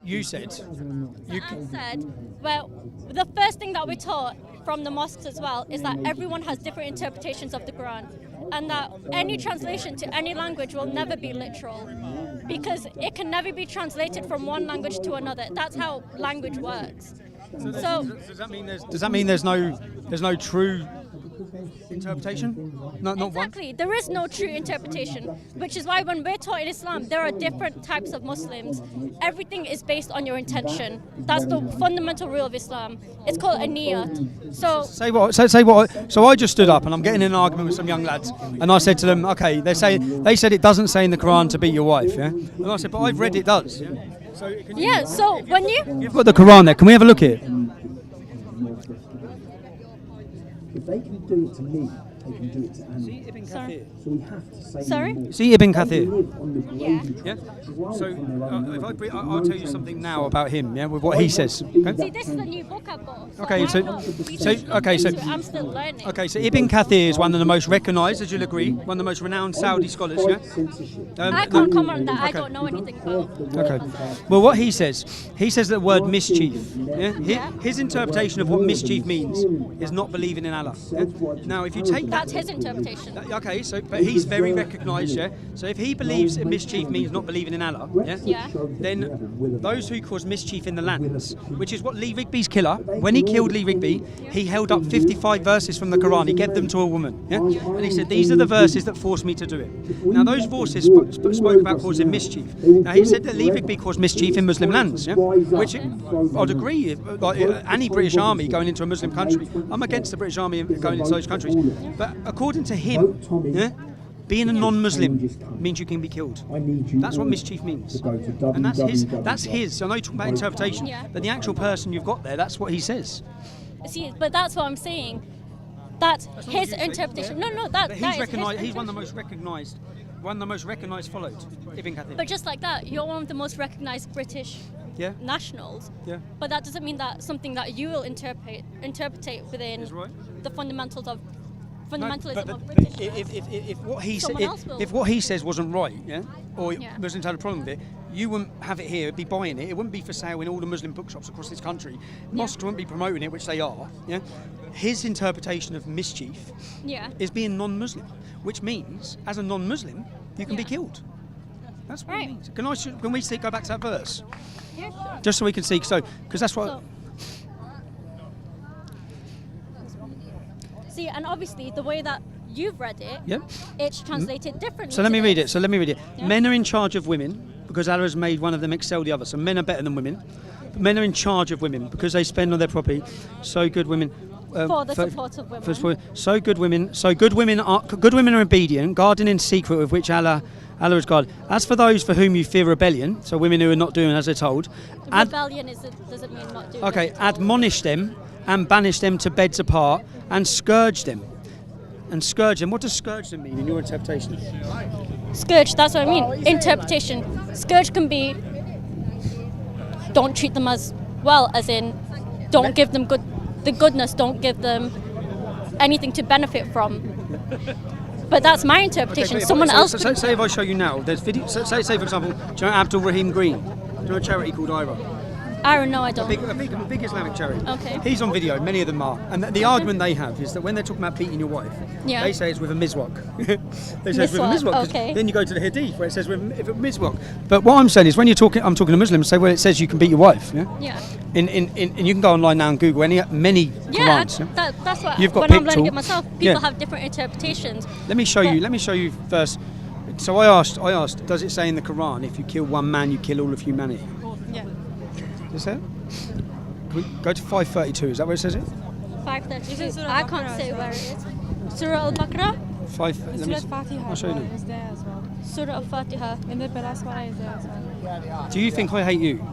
You said. I said, well, the first thing that we're taught from the mosques as well is that everyone has different interpretations of the Quran, and that any translation to any language will never be literal, because it can never be translated from one language to another. That's how language works. So does that mean there's no true interpretation? Not exactly, there is no true interpretation, which is why when we're taught in Islam, there are different types of Muslims. Everything is based on your intention. That's the fundamental rule of Islam. It's called a niyat. So Say what? So I just stood up and I'm getting in an argument with some young lads, and I said to them, okay, they said it doesn't say in the Quran to beat your wife, yeah? And I said, but I've read it does. Yeah? So when You've got the Quran there. Can we have a look at it? If they can do it to me, they can do it to animals. See Ibn Kathir. So we have to say Sorry? See Ibn they Kathir. live on the gravy Yeah. trail. So I'll tell you something now about him. Yeah, with what he says. Okay? See, this is a new book I bought. Okay, I'm still learning. Okay, so Ibn Kathir is one of the most recognised, as you'll agree, one of the most renowned Saudi scholars. Yeah. I can't comment on that. I don't know anything about. Okay. Well, what he says the word mischief. Yeah? His interpretation of what mischief means is not believing in Allah. Yeah? Now, if you take that, That's his interpretation. Okay, but he's very recognised. Yeah. So if he believes that mischief means not believing in Allah, Yeah. then those who cause mischief in the lands, which is what Lee Rigby's killer, when he killed Lee Rigby, he held up 55 verses from the Quran. He gave them to a woman. Yeah. And he said, these are the verses that forced me to do it. Now, those verses spoke about causing mischief. Now, he said that Lee Rigby caused mischief in Muslim lands, yeah? Which I'd agree. Like any British army going into a Muslim country, I'm against the British army going into those countries. But according to him, yeah, being a non-Muslim means you can be killed. That's what mischief means. And that's his. I know you're talking about interpretation, but the actual person you've got there, that's what he says. See, but that's what I'm saying. That's his interpretation. No, that But is his recognised. He's one of the most recognised followed, Ibn Kathir. But just like that, you're one of the most recognised British nationals. Yeah. But that doesn't mean that something that you will interpret within Is right. the fundamentalism of But British. if what he says wasn't right, or Muslims had a problem with it, you wouldn't have it here, be buying it. It wouldn't be for sale in all the Muslim bookshops across this country. Mosques wouldn't be promoting it, which they are. Yeah. His interpretation of mischief is being non-Muslim, which means as a non-Muslim you can be killed. That's what it means. Can we go back to that verse? Yeah, sure. Just so we can see, because that's what. See, and obviously the way that you've read it, it's translated differently. So let me read it. Yeah. Men are in charge of women because Allah has made one of them excel the other. So men are better than women. But men are in charge of women because they spend on their property. So good women. For the support of women. So good women are obedient, guarding in secret with which Allah is God. As for those for whom you fear rebellion, so women who are not doing as they're told. Rebellion doesn't mean not doing. Okay, admonish them and banish them to beds apart and scourge them. What does scourge them mean in your interpretation? Scourge, that's what I mean. Interpretation. Scourge can be don't treat them as well, as in don't give them the goodness, don't give them anything to benefit from. But that's my interpretation. Someone else. Say if I show you now, there's video. Say for example, do you know Abdul Rahim Green? Do you know a charity called IRA? I don't know, I don't. A big Islamic charity. Okay. He's on video, many of them are. And the argument they have is that when they're talking about beating your wife, they say it's with a miswak. They say it's with a miswak. Okay. Then you go to the hadith where it says with a miswak. But what I'm saying is when I'm talking to Muslims, say, well, it says you can beat your wife. Yeah. And you can go online now and Google many Qurans. That's what. You've got when I'm learning it myself, people have different interpretations. Let me show you first. So I asked, does it say in the Quran if you kill one man, you kill all of humanity? Yeah. Is that? Can we go to 532? Is that where it says it? 532. I can't say where it is. Surah Al-Baqarah. Surah Al-Fatiha. I'll show you. Is there as well. Surah Al-Fatiha. In the last one is there as well. Do you think I hate you?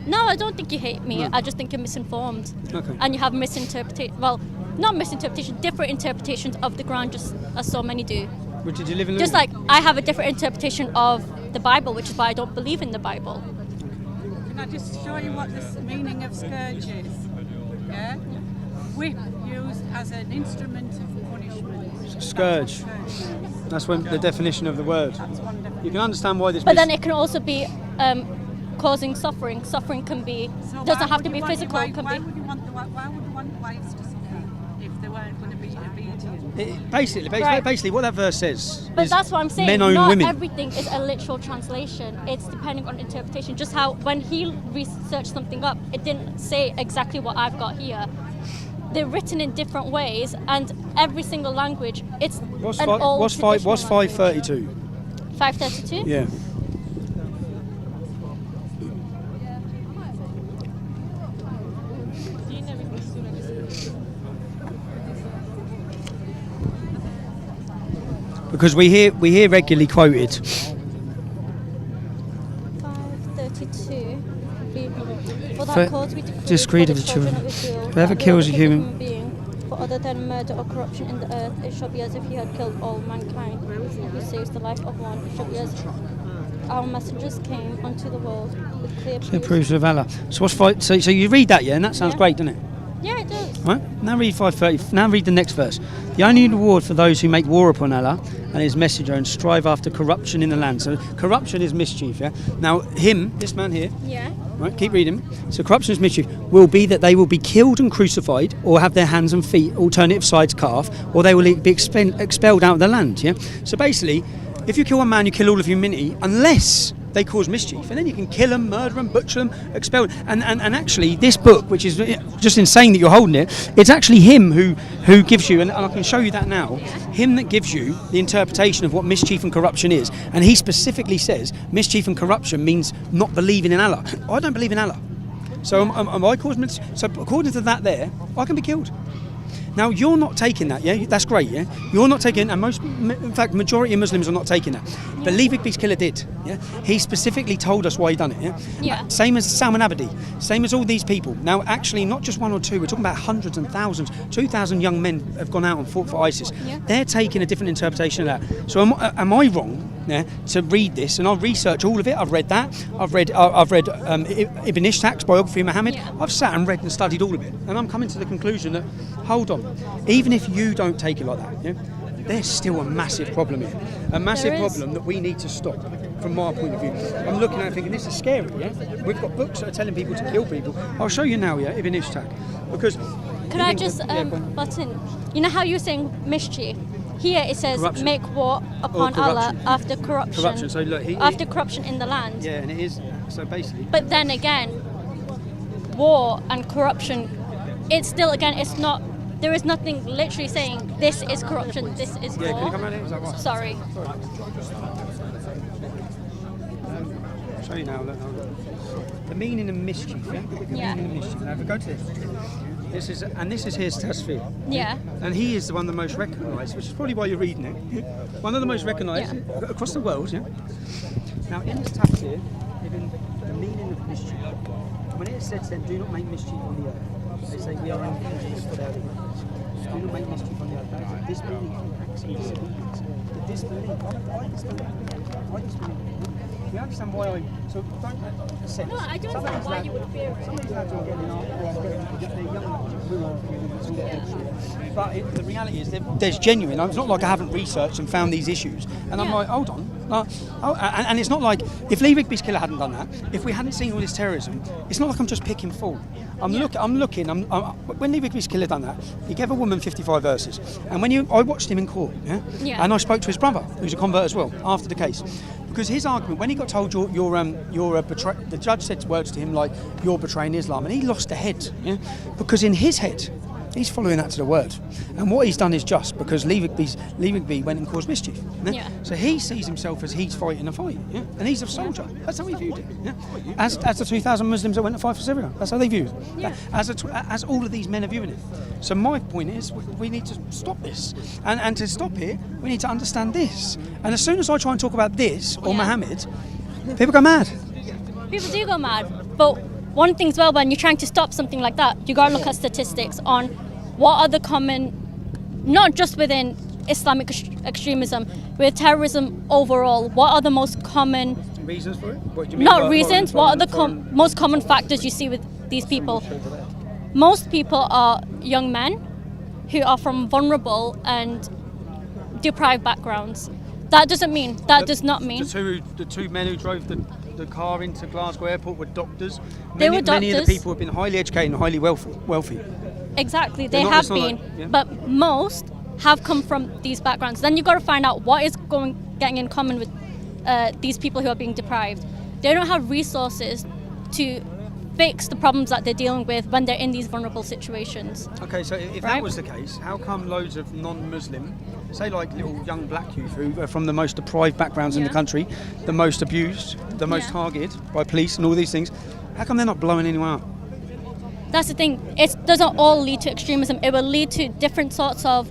No, I don't think you hate me. No. I just think you're misinformed. Okay. And you have misinterpretation. Well, not misinterpretation. Different interpretations of the Quran, just as so many do. But did you live in? Just like I have a different interpretation of the Bible, which is why I don't believe in the Bible. Can I just show you what the meaning of scourge is? Yeah? Whip used as an instrument of punishment. Scourge. That's when the definition of the word. That's one definition. You can understand why this. But then it can also be causing suffering. Suffering can be So doesn't why have would to you be want- physical. Why, Can why be. would you want the why would you want wives to suffer if they weren't going to be obedient? Basically, what that verse says But is that's what I'm saying. men own Not women. everything is a literal translation. It's depending on interpretation. Just how when he researched something up, it didn't say exactly what I've got here. They're written in different ways, and every single language, it's What's an old what's traditional language. 532? 532? Yeah. Because we hear regularly quoted. 532. For For that cause we decree discreed for of the the children children. of Israel, Whoever that kills a whoever human being, for other than murder or corruption in the earth, it shall be as if he had killed all mankind. Who saves the life of one, it shall be as our messengers came unto the world with clear It proofs. proves of Allah. So what's five? So you read that, yeah, and that sounds Yeah. great, doesn't it? Yeah, it does. Right? Now read 530. Now read the next verse. The only reward for those who make war upon Allah and His Messenger and strive after corruption in the land. So corruption is mischief. Yeah. Now this man here. Yeah. Right. Keep reading. So corruption is mischief. Will be that they will be killed and crucified, or have their hands and feet, alternative sides cut off, or they will be expelled out of the land. Yeah. So basically, if you kill one man, you kill all of humanity, unless they cause mischief, and then you can kill them, murder them, butcher them, expel them. And actually, this book, which is just insane that you're holding it, it's actually him who gives you, and I can show you that now, him that gives you the interpretation of what mischief and corruption is. And he specifically says mischief and corruption means not believing in Allah. I don't believe in Allah. So am I causing mischief? So according to that there, I can be killed. Now you're not taking that, yeah? That's great, yeah? You're not taking, and in fact, majority of Muslims are not taking that. But Lee Rigby's killer did, yeah? He specifically told us why he done it, yeah? Yeah. Same as Salman Abedi, same as all these people. Now, actually, not just one or two. We're talking about hundreds and thousands. 2,000 young men have gone out and fought for ISIS. Yeah. They're taking a different interpretation of that. So am I wrong? Yeah, to read this, and I'll research all of it. I've read that. I've read Ibn Ishaq's biography of Muhammad. Yeah. I've sat and read and studied all of it, and I'm coming to the conclusion that, hold on, even if you don't take it like that, yeah, there's still a massive problem here, a massive There is. problem that we need to stop. From my point of view, I'm looking at it thinking this is scary. Yeah, we've got books that are telling people to kill people. I'll show you now, yeah, Ibn Ishaq, because. Could I just butt in? You know how you're saying mischief? Here it says Corruption. make war upon Allah corruption. after corruption. Corruption. So look, after corruption in the land. Yeah, and it is. So basically. But then again, war and corruption, it's still again, it's not. There is nothing literally saying this is corruption, this is Yeah, war. can you come around here? Is that right? Sorry. I'll show you now. Look. The meaning of mischief. Yeah. The Yeah. meaning of mischief. Now, if we go to this. This is his tasfir. Yeah. And he is the one the most recognised, which is probably why you're reading it. One of the most recognised across the world, yeah? Now, in his tafsir, even the meaning of mischief, when it says then, do not make mischief on the earth, they say we are angels for their ignorance. Do not make mischief on the earth. That is a disbelief in acts and disobedience. The disbelief, I disbelieve. You understand why I... So don't... No, I don't understand why you would fear it. Some of these lads are getting up, they're young, but the reality is there's genuine. It's not like I haven't researched and found these issues, and I'm Yeah. like, hold on. And it's not like if Lee Rigby's killer hadn't done that, if we hadn't seen all this terrorism, it's not like I'm just picking fault. I'm looking. When Lee Rigby's killer done that, he gave a woman 55 verses, and I watched him in court, Yeah. and I spoke to his brother, who's a convert as well, after the case. Because his argument, when he got told the judge said words to him like, you're betraying Islam, and he lost the head, yeah? Because in his head, he's following that to the word. And what he's done is just, because Lee Rigby went and caused mischief. Yeah? Yeah. So he sees himself as he's fighting a fight, yeah? And he's a soldier. That's how he viewed it. Yeah? As the 2,000 Muslims that went to fight for Syria. That's how they viewed it. Yeah. As all of these men are viewing it. So my point is, we need to stop this. And to stop it, we need to understand this. And as soon as I try and talk about this, or Muhammad, people go mad. People do go mad, but one thing as well, when you're trying to stop something like that, you gotta look at statistics on what are the common, not just within Islamic extremism, with terrorism overall, what are the most common, Reasons for it? What do you mean not by reasons, foreign- what are the foreign- most common factors you see with these people? Most people are young men who are from vulnerable and deprived backgrounds. That does not mean The two men who drove the the car into Glasgow Airport were doctors. They were Many of the doctors. people have been highly educated and highly wealthy. Exactly, They're they not- have it's not been, like- yeah. but most have come from these backgrounds. Then you got to find out what is getting in common with these people who are being deprived. They don't have resources to fix the problems that they're dealing with when they're in these vulnerable situations. Okay, so if Right. that was the case, how come loads of non-Muslim, say like little young black youth who are from the most deprived backgrounds in the Yeah. country, the most abused, the most Yeah. targeted by police and all these things, how come they're not blowing anyone up? That's the thing. It doesn't all lead to extremism. It will lead to different sorts of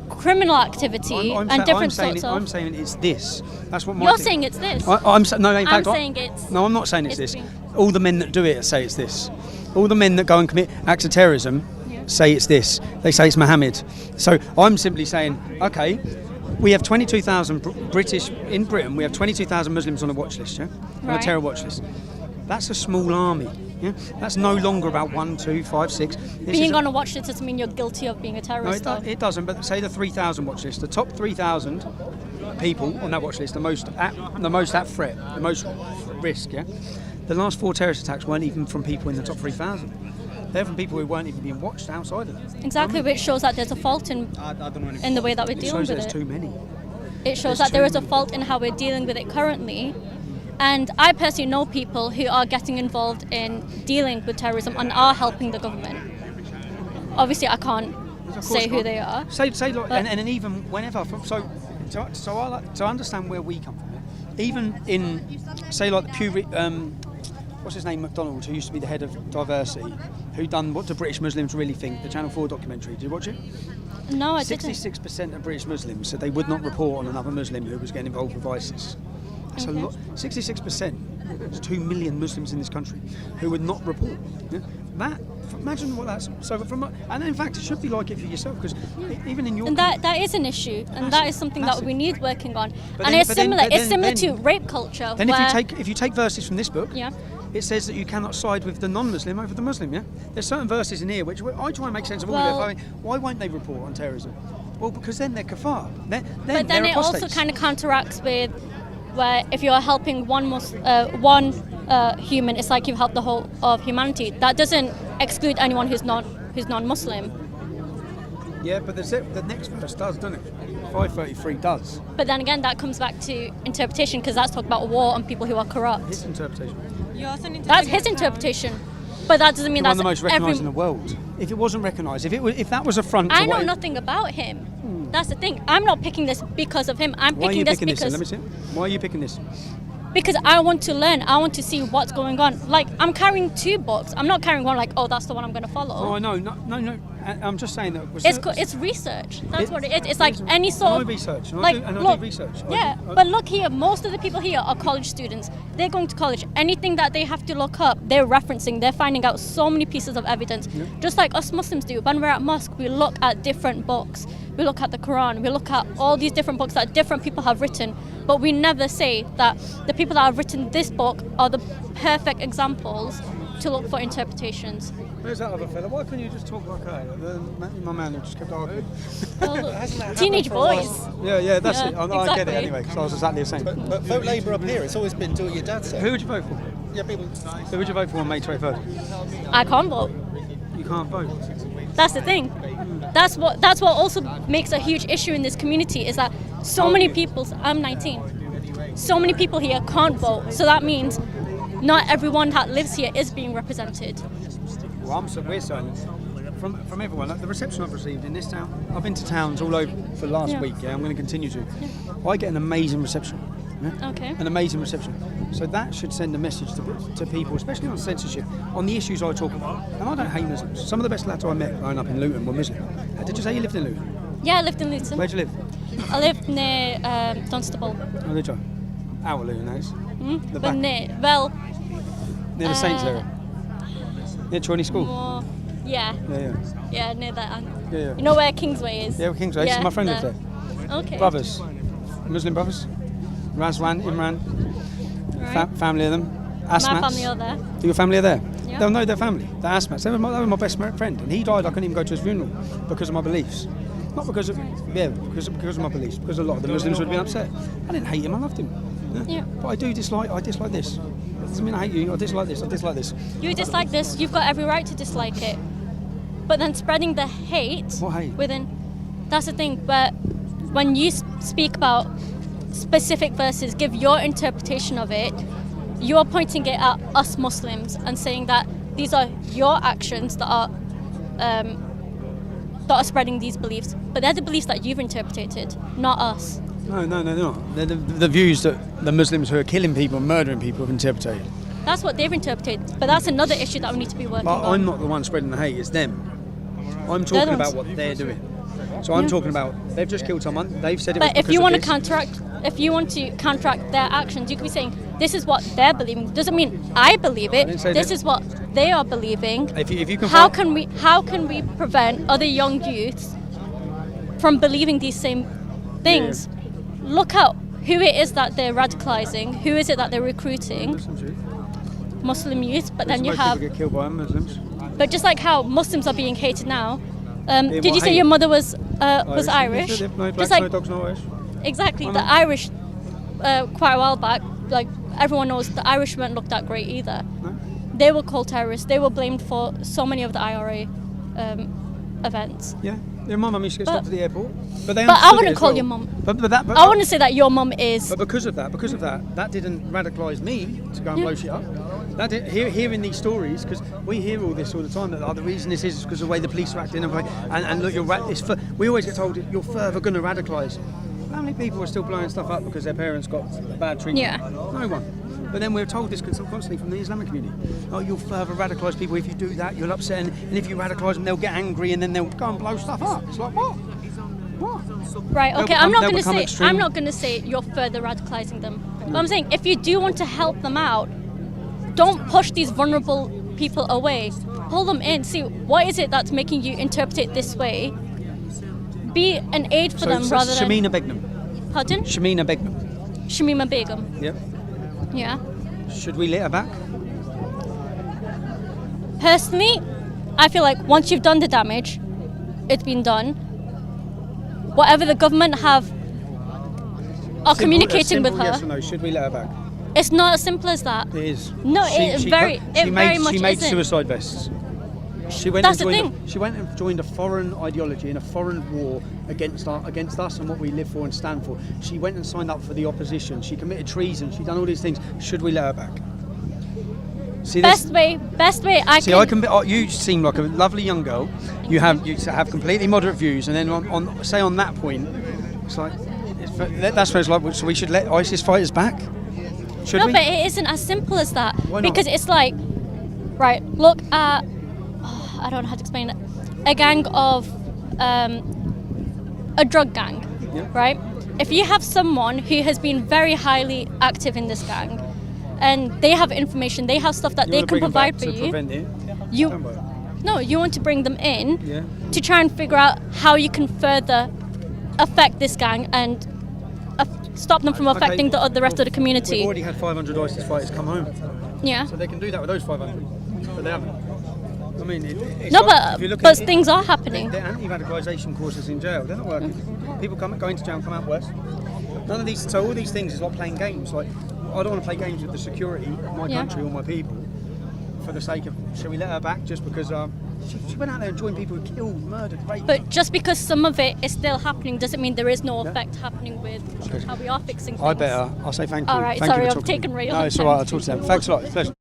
criminal activity and different sorts of. I'm saying it's this. That's what my You're thing- saying it's this. No, in fact, saying it's. No, I'm not saying it's it's this. been- All the men that do it say it's this. All the men that go and commit acts of terrorism say it's this. They say it's Mohammed. So I'm simply saying, okay, we have 22,000 British in Britain. We have 22,000 Muslims on a watch list, yeah, on a Right. terror watch list. That's a small army. Yeah, that's no longer about 1, 2, 5, 6. This Being is on a watch list doesn't mean you're guilty of being a no, terrorist. though. it doesn't. But say the 3,000 watch list, the top 3,000 people on that watch list, the most at threat, the most risk. Yeah, the last 4 terrorist attacks weren't even from people in the top 3,000. They're from people who weren't even being watched outside of that. Exactly, which shows that there's a fault in the way that we're It dealing shows with there's it. too many. It shows there's that there too is a many. fault in how we're dealing with it currently. And I personally know people who are getting involved in dealing with terrorism and are helping the government. Obviously, I can't Of course say who not. they are. Say like, But- and even whenever. So I like to understand where we come from. Even in, say, like the Pew. What's his name? McDonald, who used to be the head of diversity, who done What Do British Muslims Really Think? The Channel 4 documentary. Did you watch it? No, I didn't. 66% of British Muslims said they would not report on another Muslim who was getting involved with ISIS. That's a Okay. lot. 66%. There's 2 million Muslims in this country who would not report. Yeah? That. Imagine what that's. So and in fact, it should be like it for yourself because even in your. And that is an issue, and that is something that we need working on. But And then- it's but then- similar. but It's then- similar to rape culture. Then where, if you take verses from this book, yeah, it says that you cannot side with the non-Muslim over the Muslim. Yeah, there's certain verses in here which I try and make sense of all Well- of it. Why won't they report on terrorism? Well, because then they're kafar. but then it also kind of counteracts with where if you're helping one human, it's like you've helped the whole of humanity. That doesn't exclude anyone who's non-Muslim. Yeah, but the next verse does, doesn't it? 533 does. But then again, that comes back to interpretation because that's talking about war and people who are corrupt. His interpretation. You also need to That's take his into account- interpretation. But that doesn't mean One of that's the most recognised in every. the world. If it wasn't recognised, if that was a front to I know what nothing about him. That's the thing. I'm not picking this because of him. I'm Why are picking you this picking this? because Let me see it. Why are you picking this? because I want to learn. I want to see what's going on. Like I'm carrying 2 books. I'm not carrying one like, oh, that's the one I'm going to follow. Oh, I know. No. I'm just saying that. It's research. That's what it is. It's like it's- any sort I of research, and I like do- and I do look, research. Yeah, but look here. Most of the people here are college students. They're going to college. Anything that they have to look up, they're referencing. They're finding out so many pieces of evidence, just like us Muslims do. When we're at mosque, we look at different books. We look at the Quran. We look at all these different books that different people have written. But we never say that the people that have written this book are the perfect examples to look for interpretations. Where's that other fella? Why couldn't you just talk like that? My man who just kept arguing. Well, teenage boys. Yeah, that's Yeah, it. I get it exactly. anyway, because I was exactly the same. But vote Labour up here. It's always been do what your dad said. Who would you vote for? Yeah, people. Who would you vote for on May 23rd? I can't vote. You can't vote. That's the thing. That's what also makes a huge issue in this community is that so many people. I'm 19. So many people here can't vote. So that means not everyone that lives here is being represented. Well, we're certain. From everyone, like the reception I've received in this town, I've been to towns all over for last week, yeah, I'm going to continue to. I get an amazing reception. Yeah? Okay. An amazing reception. So that should send a message to people, especially on censorship, on the issues I talk about. And I don't hate Muslims. Some of the best lads I met growing up in Luton were Muslim. Did you say you lived in Luton? Yeah, I lived in Luton. Where'd you live? I lived near Dunstable. Oh, did you? Out of Luton, that is. The But back, near near the Saints area. Near Chorney School. more, yeah, Yeah. near that. Yeah. You know where Kingsway is? Yeah, Kingsway. My friend lives there. Okay. Brothers. Muslim brothers. Razwan, Imran. Right. Family of them. Asmats. My family are there. Your family are there? Yeah. They'll know their family. The Asmats. They were my best friend. And he died, I couldn't even go to his funeral because of my beliefs. Not because of, because of my beliefs. Because a lot of the Muslims would have been upset. I didn't hate him, I loved him. Yeah. But I dislike this. It doesn't mean I hate you. I dislike this. You dislike this, you've got every right to dislike it. But then spreading the hate, What hate? within, that's the thing. But when you speak about specific verses, give your interpretation of it, you are pointing it at us Muslims and saying that these are your actions that are spreading these beliefs. But they're the beliefs that you've interpreted, not us. No, they're not. They're the views that the Muslims who are killing people and murdering people have interpreted. That's what they've interpreted. But that's another issue that we need to be working But on. I'm not the one spreading the hate, it's them. I'm They're talking the about ones. what they're doing. So I'm talking about, they've just killed someone, they've said it was But if because you of want to this. counteract their actions, you could be saying this is what they're believing. Doesn't mean I believe it. didn't say This that. is what they are believing. If you can How find- can we prevent other young youths from believing these same things? Look at who it is that they're radicalizing. Who is it that they're recruiting? Muslim youth. But then you Most have. people get killed by Muslims. But just like how Muslims are being hated now. Did what you say hate? your mother was Irish? No blacks, Just like no dogs, no Irish. exactly I the know. Irish. Quite a while back, like everyone knows, the Irish weren't looked at great either. No? They were called terrorists. They were blamed for so many of the IRA events. Yeah. Yeah, my mum used to get But- stopped at the airport. But they But I understood it wouldn't as call well. your mum. But I want to say that your mum is. But because of that didn't radicalise me to go and Yeah. blow shit up. That did, hearing these stories, because we hear all this all the time, that the reason this is because of the way the police are acting, and look, we always get told you're further going to radicalise. How many people are still blowing stuff up because their parents got bad treatment? Yeah. No one. But then we're told this constantly from the Islamic community. Oh, you'll further radicalise people if you do that, you'll upset, and if you radicalise them, they'll get angry and then they'll go and blow stuff up. It's like, what? What? Right. Okay. They'll I'm not become going to say. extreme. I'm not going to say you're further radicalizing them. But I'm saying if you do want to help them out, don't push these vulnerable people away. Pull them in. See what is it that's making you interpret it this way. Be an aid for them rather than. Shamina Begum. Pardon? Shamina Begum. Shamima Begum. Yep. Yeah. Should we let her back? Personally, I feel like once you've done the damage, it's been done. Whatever the government are communicating with her, Yes or no? Should we let her back? it's not as simple as that. It is. No, it very much She made isn't. suicide vests. She went That's and the joined. thing. She went and joined a foreign ideology and a foreign war against us and what we live for and stand for. She went and signed up for the opposition. She committed treason. She done all these things. Should we let her back? See, Best way I can. You seem like a lovely young girl. You have completely moderate views, and then on that point, it's like that's where it's like. So we should let ISIS fighters back. Should No, we? but it isn't as simple as that. Why not? Because it's like, right, look at, I don't know how to explain it, a gang of, a drug gang, Yeah. right? If you have someone who has been very highly active in this gang, and they have information, they have stuff that You they wanna can bring them back provide for to you, prevent it? you, Don't worry. no, you want to bring them in Yeah. to try and figure out how you can further affect this gang and stop them from affecting the rest of the community. We've already had 500 ISIS fighters come home, Yeah. so they can do that with those 500, but they haven't. I mean, it's No, like, if you look but at things are happening. The anti-radicalisation courses in jail, they're not working. People go into jail and come out worse. None of these, so all these things is like playing games. Like, I don't want to play games with the security of my Yeah. country or my people for the sake of, shall we let her back just because she went out there and joined people who killed, murdered, raped. But just because some of it is still happening doesn't mean there is no effect happening with how we are fixing things. I better. I'll say thank you. All right, Thank sorry, you for I've talking to taken me. way No, long it's all right. time. I'll talk to them. Thanks a lot. It's a pleasure.